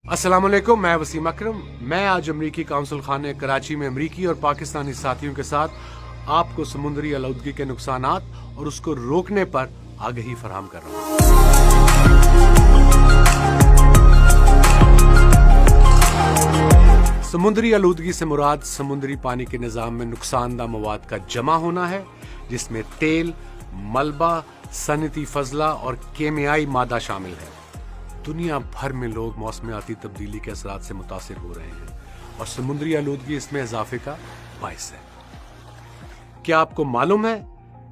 अस्सलाम वालेकुम, मैं वसीम अकरम। मैं आज अमरीकी काउंसिल खाने कराची में अमरीकी और पाकिस्तानी साथियों के साथ आपको समुद्री आलूदगी के नुकसानात और उसको रोकने पर आगाही फराहम कर रहा हूँ। समुद्री आलूदगी से मुराद समुद्री पानी के निज़ाम में नुकसानदा मवाद का जमा होना है, जिसमें तेल, मलबा, सनती फजला और केमियाई मादा शामिल है। दुनिया भर में लोग मौसमियाती तब्दीली के असरात से मुतासिर हो रहे हैं और समुद्री आलूदगी इसमें इजाफे का बाइस है। क्या आपको मालूम है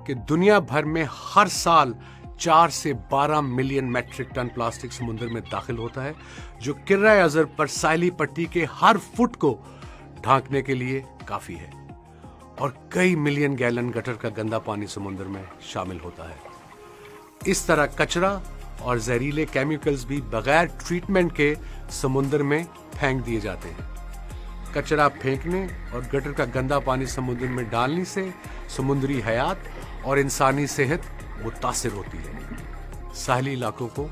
कि दुनिया भर में हर साल 4 से 12 मिलियन मेट्रिक टन प्लास्टिक समुद्र में दाखिल होता है, जो किर्रा अज़र पर साहिली पट्टी के हर फुट को ढांकने के लिए काफी है, और कई मिलियन गैलन गटर का गंदा पानी समुद्र में शामिल होता है। इस तरह कचरा और जहरीले केमिकल्स भी बगैर ट्रीटमेंट के समुद्र में फेंक दिए जाते हैं। कचरा फेंकने और गटर का गंदा पानी समुद्र में डालने से समुद्री हयात और इंसानी सेहत मुतासिर होती है। साहली इलाकों को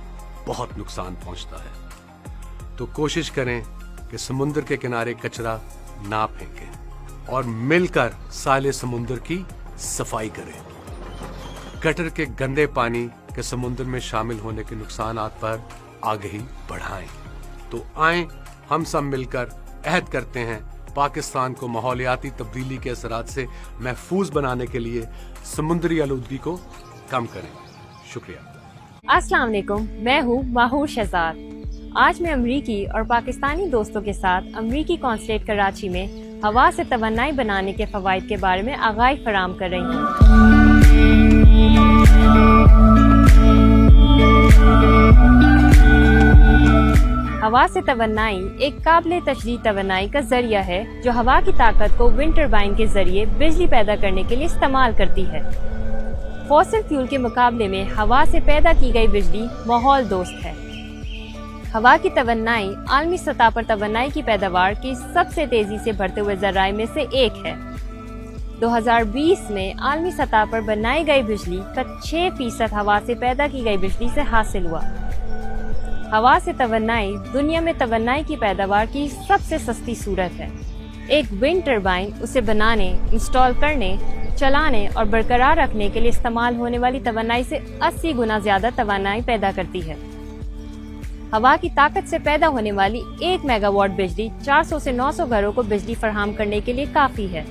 बहुत नुकसान पहुंचता है। तो कोशिश करें कि समुद्र के किनारे कचरा ना फेंकें और मिलकर साले समुद्र की सफाई करें। गटर के गंदे पानी के समुद्र में शामिल होने के नुकसानात पर आगाही बढ़ाएं। तो आएं हम सब मिलकर अहद करते हैं पाकिस्तान को माहौलियाती तब्दीली के असरात से महफूज बनाने के लिए समुद्री आलूदगी को कम करें। शुक्रिया। अस्सलाम वालेकुम, मैं हूँ माहूर शहजाद। आज मैं अमरीकी और पाकिस्तानी दोस्तों के साथ अमरीकी कॉन्सुलेट कराची में हवा से तवन्नाई बनाने के फवाइद के बारे में आगाही फराहम कर रही हूँ। हवा से तवन्नाई एक काबिल तशरीह तवन्नाई का जरिया है जो हवा की ताकत को विंड टरबाइन के जरिए बिजली पैदा करने के लिए इस्तेमाल करती है। फॉसिल फ्यूल के मुकाबले में हवा से पैदा की गई बिजली माहौल दोस्त है। हवा की तवन्नाई आलमी सतह पर तवन्नाई की पैदावार की सबसे तेजी से बढ़ते हुए जराए में से एक है। 2020 में आलमी सतह पर बनाई गई बिजली का 6% हवा से पैदा की गई बिजली से हासिल हुआ। हवा से तवन्नाई दुनिया में तवन्नाई की पैदावार की सबसे सस्ती सूरत है। एक विंड टरबाइन उसे बनाने, इंस्टॉल करने, चलाने और बरकरार रखने के लिए इस्तेमाल होने वाली तवन्नाई से 80 गुना ज्यादा तवन्नाई पैदा करती है। हवा की ताकत से पैदा होने वाली 1 मेगावाट बिजली 400 से 900 घरों को बिजली फराहम करने के लिए काफी है।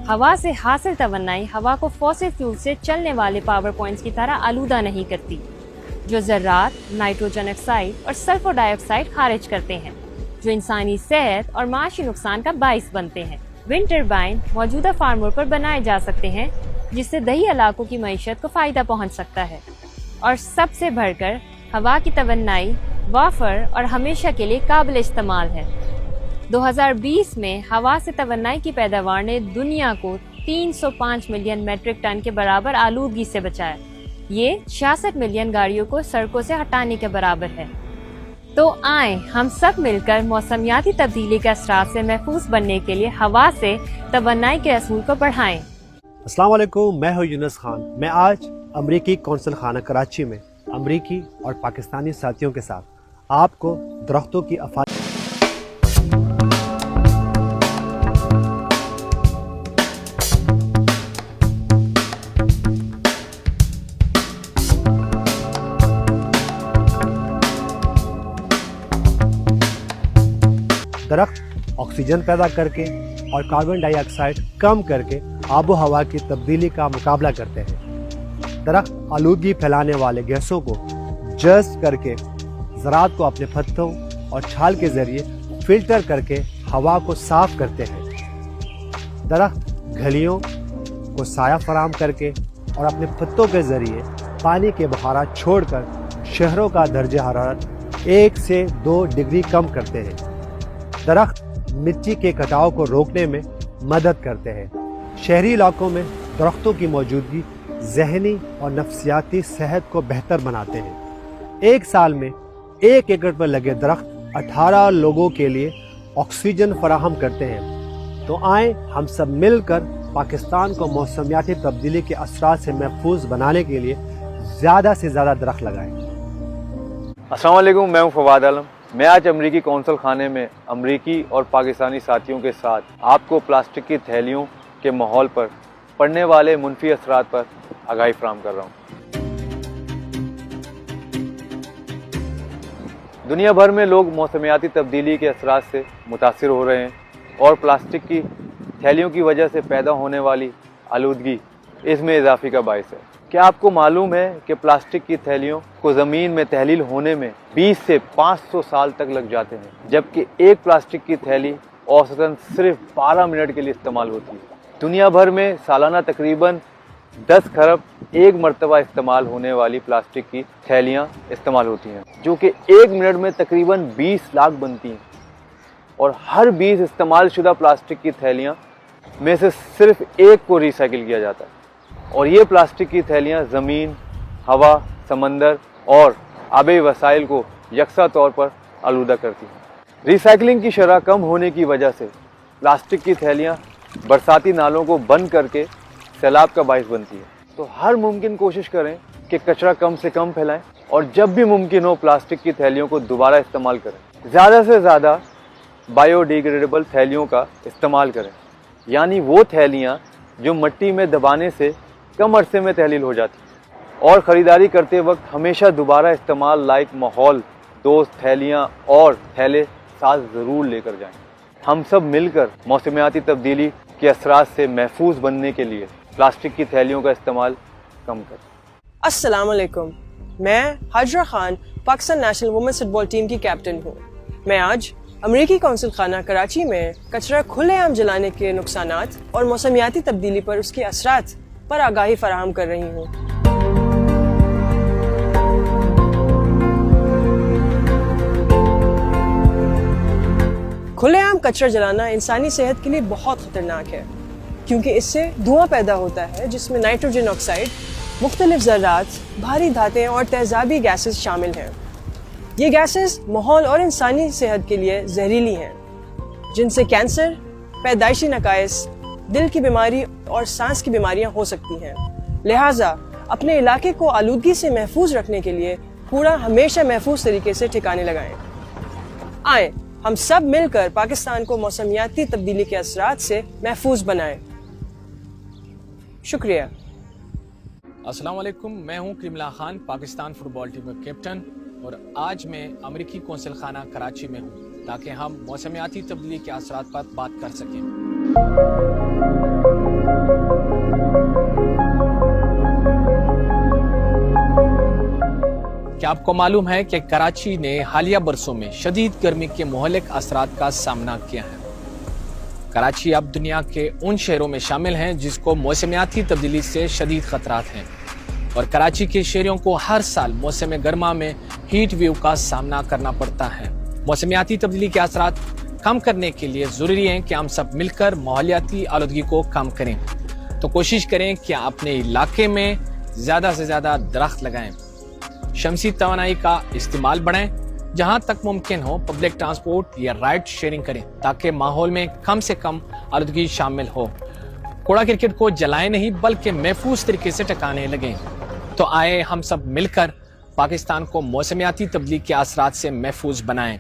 हवा से हासिल तवन्नाई हवा को फॉसिल फ्यूल से चलने वाले पावर पॉइंट्स की तरह आलूदा नहीं करती, जो ज़र्रात, नाइट्रोजन ऑक्साइड और सल्फर डाइऑक्साइड खारिज करते हैं, जो इंसानी सेहत और माशी नुकसान का बाइस बनते हैं। विंड टरबाइन मौजूदा फार्मों पर बनाए जा सकते हैं, जिससे दही इलाकों की मईशत को फायदा पहुंच सकता है। और सबसे बढ़कर हवा की तवन्नाई वाफर और हमेशा के लिए काबिल इस्तेमाल है। 2020 में हवा से तवन्नाई की पैदावार ने दुनिया को 305 मिलियन मेट्रिक टन के बराबर आलूदगी से बचाया। ये 66 मिलियन गाड़ियों को सड़कों से हटाने के बराबर है। तो आए हम सब मिलकर मौसमियाती तब्दीली के असरात से महफूज बनने के लिए हवा से तवन्नाई के असूल को बढ़ाएं। अस्सलाम वालेकुम, मैं हूँ यूनुस खान। मैं आज अमरीकी कौंसल खाना कराची में अमरीकी और पाकिस्तानी साथियों के साथ आपको दरख्तों की दरख्त ऑक्सीजन पैदा करके और कार्बन डाइऑक्साइड कम करके आबो हवा की तब्दीली का मुकाबला करते हैं। दरख्त आलूदगी फैलाने वाले गैसों को जज़्ब करके ज़रात को अपने पत्तों और छाल के ज़रिए फिल्टर करके हवा को साफ करते हैं। दरख्त गलियों को साया फराहम करके और अपने पत्तों के ज़रिए पानी के बहारात छोड़कर शहरों का दर्जे हरारत 1 से 2 डिग्री कम करते हैं। दरख्त मिट्टी के कटाव को रोकने में मदद करते हैं। शहरी इलाकों में दरख्तों की मौजूदगी ज़हनी और नफ्सियाती सेहत को बेहतर बनाते हैं। एक साल में 1 एकड़ पर लगे दरख्त 18 लोगों के लिए ऑक्सीजन फराहम करते हैं। तो आए हम सब मिलकर पाकिस्तान को मौसमियाती तब्दीली के असरात से महफूज बनाने के लिए ज़्यादा से ज़्यादा दरख्त लगाएं। अस्सलाम वालेकुम, मैं हूँ फवाद आलम। मैं आज अमरीकी कौंसल खाने में अमरीकी और पाकिस्तानी साथियों के साथ आपको प्लास्टिक की थैलियों के माहौल पर पड़ने वाले मुनफी असरात पर आगाही फराहम कर रहा हूँ। दुनिया भर में लोग मौसमियाती तब्दीली के असरात से मुतासिर हो रहे हैं और प्लास्टिक की थैलियों की वजह से पैदा होने वाली आलूदगी इसमें इजाफे का बायस है। क्या आपको मालूम है कि प्लास्टिक की थैलियों को ज़मीन में तहलील होने में 20 से 500 साल तक लग जाते हैं, जबकि एक प्लास्टिक की थैली औसतन सिर्फ 12 मिनट के लिए इस्तेमाल होती है। दुनिया भर में सालाना तकरीबन 10 खरब एक मरतबा इस्तेमाल होने वाली प्लास्टिक की थैलियाँ इस्तेमाल होती हैं, जो कि एक मिनट में तकरीबन 20 लाख बनती हैं। और हर 20 इस्तेमाल शुदा प्लास्टिक की थैलियाँ में से सिर्फ एक को रिसाइकिल किया जाता है, और ये प्लास्टिक की थैलियाँ ज़मीन, हवा, समंदर और आबी वसाइल को यकसा तौर पर आलूदा करती हैं। रिसाइकलिंग की शरह कम होने की वजह से प्लास्टिक की थैलियाँ बरसाती नालों को बंद करके सैलाब का बायस बनती है। तो हर मुमकिन कोशिश करें कि कचरा कम से कम फैलाएं और जब भी मुमकिन हो प्लास्टिक की थैलियों को दोबारा इस्तेमाल करें। ज़्यादा से ज़्यादा बायोडिग्रेडेबल थैलियों का इस्तेमाल करें, यानी वो थैलियाँ जो मिट्टी में दबाने से कम अरसे में तहलील हो जाती हैं। और ख़रीदारी करते वक्त हमेशा दोबारा इस्तेमाल लायक माहौल दोस्त थैलियाँ और थैले साथ ज़रूर लेकर जाएं। हम सब मिलकर मौसमियाती तब्दीली के असरात से महफूज बनने के लिए प्लास्टिक की थैलियों का इस्तेमाल कम करें। अस्सलाम वालेकुम, मैं Hajra Khan Pakistan national women's football team की कैप्टन हूँ। मैं आज अमरीकी कौंसल खाना कराची में कचरा खुलेआम जलाने के नुकसानात और मौसमियाती तब्दीली पर उसके असरात पर आगाही फराहम कर रही हूँ। खुलेआम कचरा जलाना इंसानी सेहत के लिए बहुत खतरनाक है, क्योंकि इससे धुआं पैदा होता है जिसमें नाइट्रोजन ऑक्साइड, मुख्तलिफ ज़र्रात, भारी धातें और तेज़ाबी गैसेस शामिल हैं। ये गैसेस माहौल और इंसानी सेहत के लिए जहरीली हैं, जिनसे कैंसर, पैदाइशी नकाइस, दिल की बीमारी और सांस की बीमारियां हो सकती हैं। लिहाजा अपने इलाके को आलूदगी से महफूज रखने के लिए कूड़ा हमेशा महफूज तरीके से ठिकाने लगाएं। आए हम सब मिलकर पाकिस्तान को मौसमियाती तब्दीली के असरात से महफूज बनाएं। शुक्रिया। अस्सलाम वालेकुम, मैं हूं करीमुल्लाह खान, पाकिस्तान फुटबॉल टीम का कैप्टन, और आज मैं अमरीकी कौंसल खाना कराची में हूं ताकि हम मौसमियाती तब्दीली के असरात पर बात कर सकें। क्या आपको मालूम है कि कराची ने हालिया बरसों में शदीद गर्मी के मुहल्लिक असरात का सामना किया है। कराची अब दुनिया के उन शहरों में शामिल हैं जिसको मौसमियाती तब्दीली से शदीद खतरात हैं, और कराची के शहरियों को हर साल मौसम गर्मा में हीट वेव का सामना करना पड़ता है। मौसमियाती तब्दीली के असरात कम करने के लिए ज़रूरी है कि हम सब मिलकर माहौलियाती आलूदगी को कम करें। तो कोशिश करें कि अपने इलाके में ज़्यादा से ज़्यादा दरख्त लगाएं, शमसी तवानाई का इस्तेमाल बढ़ाएं, जहां तक मुमकिन हो पब्लिक ट्रांसपोर्ट या राइड शेयरिंग करें ताकि माहौल में कम से कम आलूदगी शामिल हो। कूड़ा क्रिकेट को जलाएं नहीं बल्कि महफूज तरीके से टकाने लगें। तो आए हम सब मिलकर पाकिस्तान को मौसमियाती तब्दीली के असरात से महफूज बनाएं।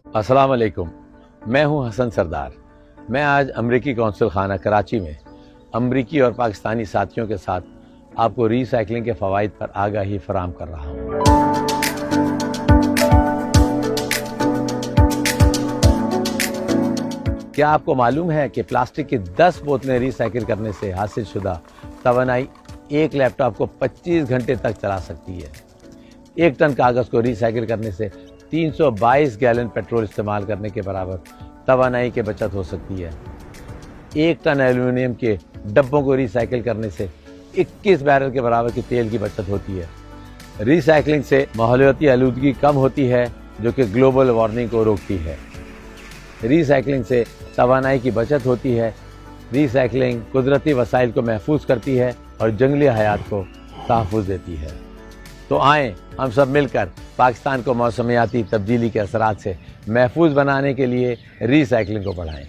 अस्सलाम वालेकुम, मैं हूं हसन सरदार। मैं आज अमरीकी कौंसल खाना कराची में अमरीकी और पाकिस्तानी साथियों के साथ आपको रीसाइकलिंग के फ़वाइद पर आगाही फराहम कर रहा हूं। क्या आपको मालूम है कि प्लास्टिक की 10 बोतलें रिसाइकिल करने से हासिल शुदा तवानाई एक लैपटॉप को 25 घंटे तक चला सकती है। 1 टन कागज़ को रिसाइकिल करने से 322 गैलन पेट्रोल इस्तेमाल करने के बराबर तवानाई की बचत हो सकती है। 1 टन एल्युमिनियम के डब्बों को रिसाइकिल करने से 21 बैरल के बराबर की तेल की बचत होती है। रिसाइकलिंग से माहौलियाती आलूदगी कम होती है, जो कि ग्लोबल वार्मिंग को रोकती है। रिसाइकलिंग से तवानाई की बचत होती है। रिसाइकलिंग कुदरती वसाइल को महफूज करती है और जंगली हयात को तहफ़्फ़ुज़ देती है। तो आएँ हम सब मिलकर पाकिस्तान को मौसमियाती तब्दीली के असरात से महफूज बनाने के लिए रिसाइकलिंग को बढ़ाएँ।